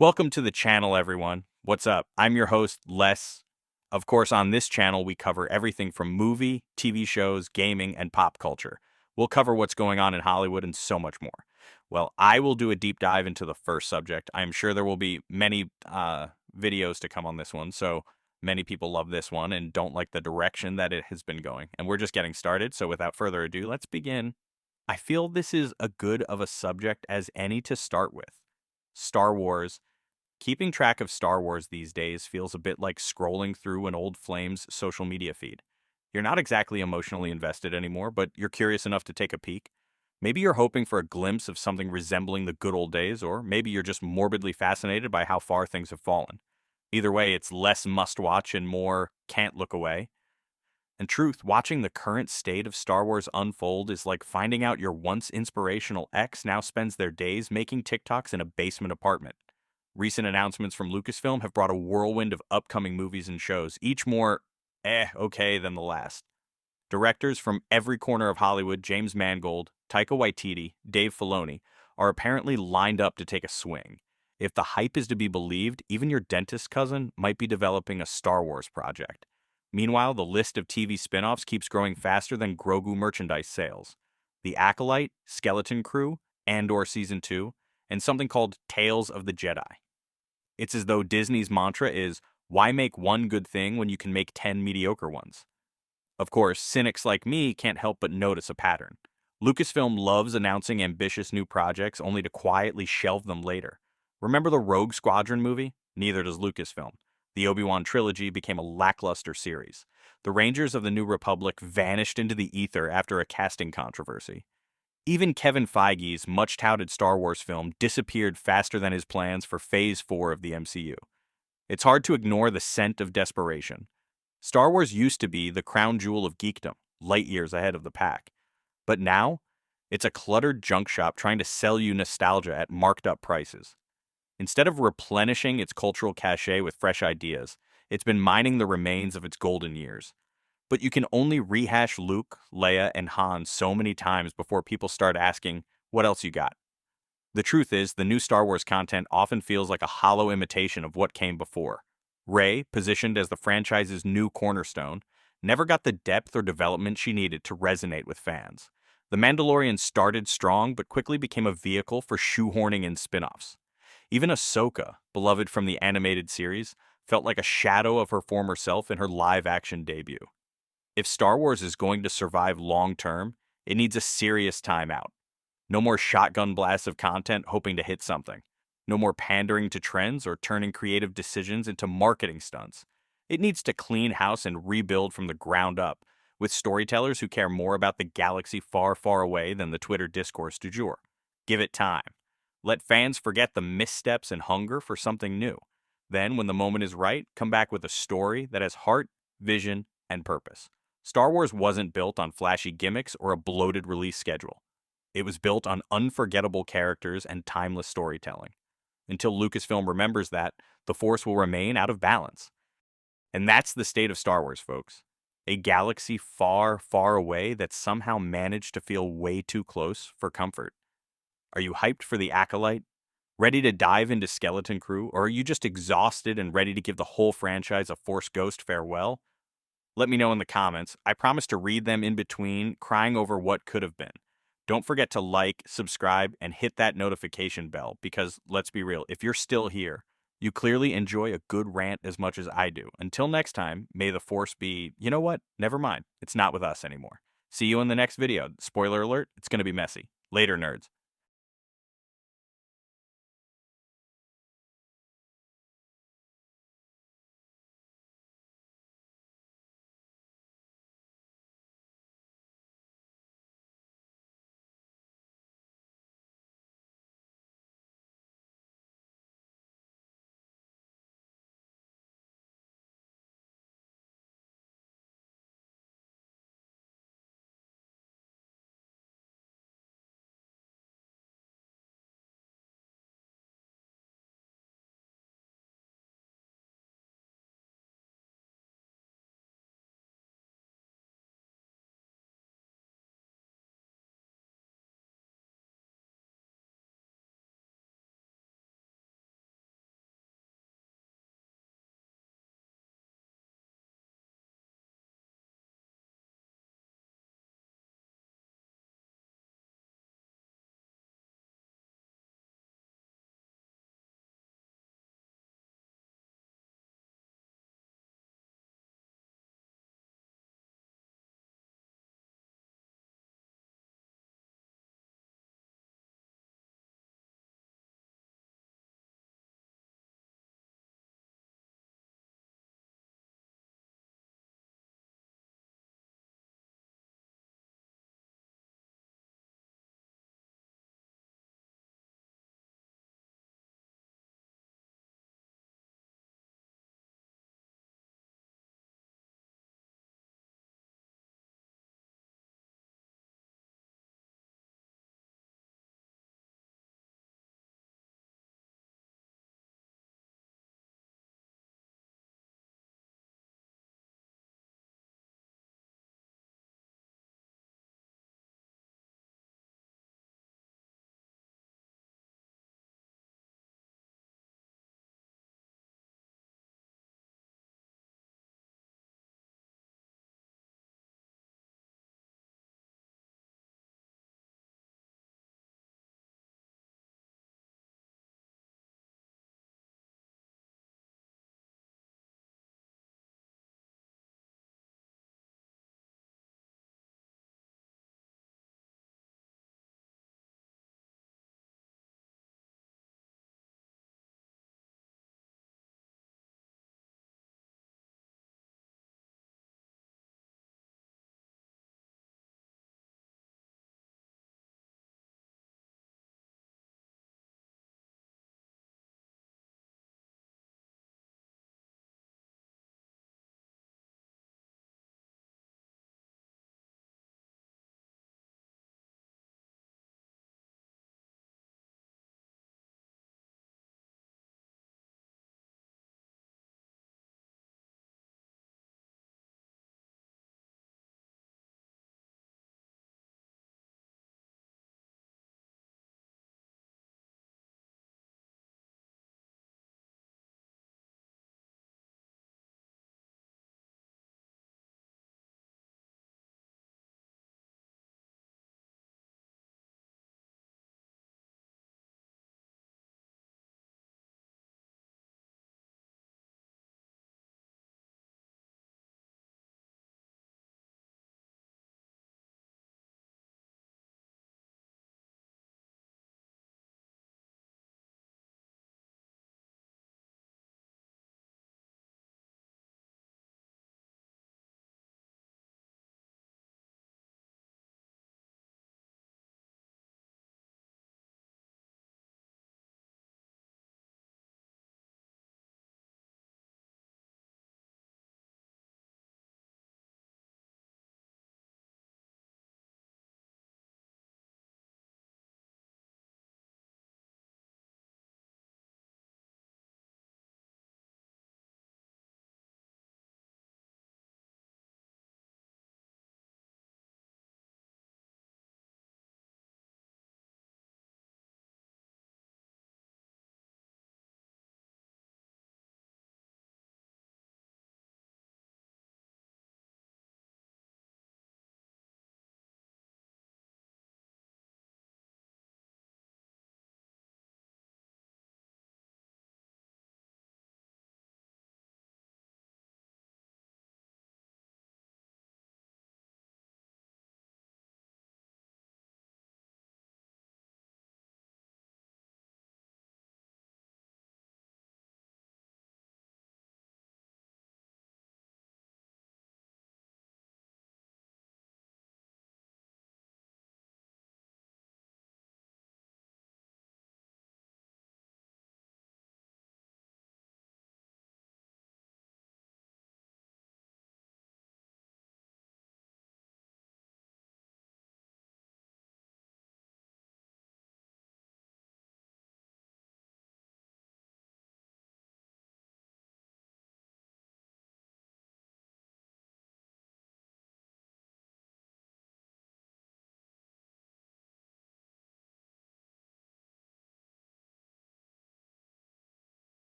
Welcome to the channel, everyone. What's up? I'm your host, Les. Of course, on this channel, we cover everything from movie, TV shows, gaming, and pop culture. We'll cover what's going on in Hollywood and so much more. Well, I will do a deep dive into the first subject. I'm sure there will be many videos to come on this one, so many people love this one and don't like the direction that it has been going. And we're just getting started, so without further ado, let's begin. I feel this is a good of a subject as any to start with. Star Wars. Keeping track of Star Wars these days feels a bit like scrolling through an old Flames social media feed. You're not exactly emotionally invested anymore, but you're curious enough to take a peek. Maybe you're hoping for a glimpse of something resembling the good old days, or maybe you're just morbidly fascinated by how far things have fallen. Either way, it's less must watch and more can't look away. In truth, watching the current state of Star Wars unfold is like finding out your once inspirational ex now spends their days making TikToks in a basement apartment. Recent announcements from Lucasfilm have brought a whirlwind of upcoming movies and shows, each more okay than the last. Directors from every corner of Hollywood, James Mangold, Taika Waititi, Dave Filoni, are apparently lined up to take a swing. If the hype is to be believed, even your dentist cousin might be developing a Star Wars project. Meanwhile, the list of TV spin-offs keeps growing faster than Grogu merchandise sales. The Acolyte, Skeleton Crew, Andor Season 2, and something called Tales of the Jedi. It's as though Disney's mantra is, why make one good thing when you can make 10 mediocre ones? Of course, cynics like me can't help but notice a pattern. Lucasfilm loves announcing ambitious new projects only to quietly shelve them later. Remember the Rogue Squadron movie? Neither does Lucasfilm. The Obi-Wan trilogy became a lackluster series. The Rangers of the New Republic vanished into the ether after a casting controversy. Even Kevin Feige's much-touted Star Wars film disappeared faster than his plans for Phase 4 of the MCU. It's hard to ignore the scent of desperation. Star Wars used to be the crown jewel of geekdom, light years ahead of the pack. But now, it's a cluttered junk shop trying to sell you nostalgia at marked-up prices. Instead of replenishing its cultural cachet with fresh ideas, it's been mining the remains of its golden years. But you can only rehash Luke, Leia, and Han so many times before people start asking, what else you got? The truth is, the new Star Wars content often feels like a hollow imitation of what came before. Rey, positioned as the franchise's new cornerstone, never got the depth or development she needed to resonate with fans. The Mandalorian started strong but quickly became a vehicle for shoehorning in spin-offs. Even Ahsoka, beloved from the animated series, felt like a shadow of her former self in her live-action debut. If Star Wars is going to survive long-term, it needs a serious timeout. No more shotgun blasts of content hoping to hit something. No more pandering to trends or turning creative decisions into marketing stunts. It needs to clean house and rebuild from the ground up, with storytellers who care more about the galaxy far, far away than the Twitter discourse du jour. Give it time. Let fans forget the missteps and hunger for something new. Then, when the moment is right, come back with a story that has heart, vision, and purpose. Star Wars wasn't built on flashy gimmicks or a bloated release schedule. It was built on unforgettable characters and timeless storytelling. Until Lucasfilm remembers that, the Force will remain out of balance. And that's the state of Star Wars, folks. A galaxy far, far away that somehow managed to feel way too close for comfort. Are you hyped for The Acolyte? Ready to dive into Skeleton Crew? Or are you just exhausted and ready to give the whole franchise a Force Ghost farewell? Let me know in the comments. I promise to read them in between, crying over what could have been. Don't forget to like, subscribe, and hit that notification bell because, let's be real, if you're still here, you clearly enjoy a good rant as much as I do. Until next time, may the Force be, you know what? Never mind. It's not with us anymore. See you in the next video. Spoiler alert, it's going to be messy. Later, nerds.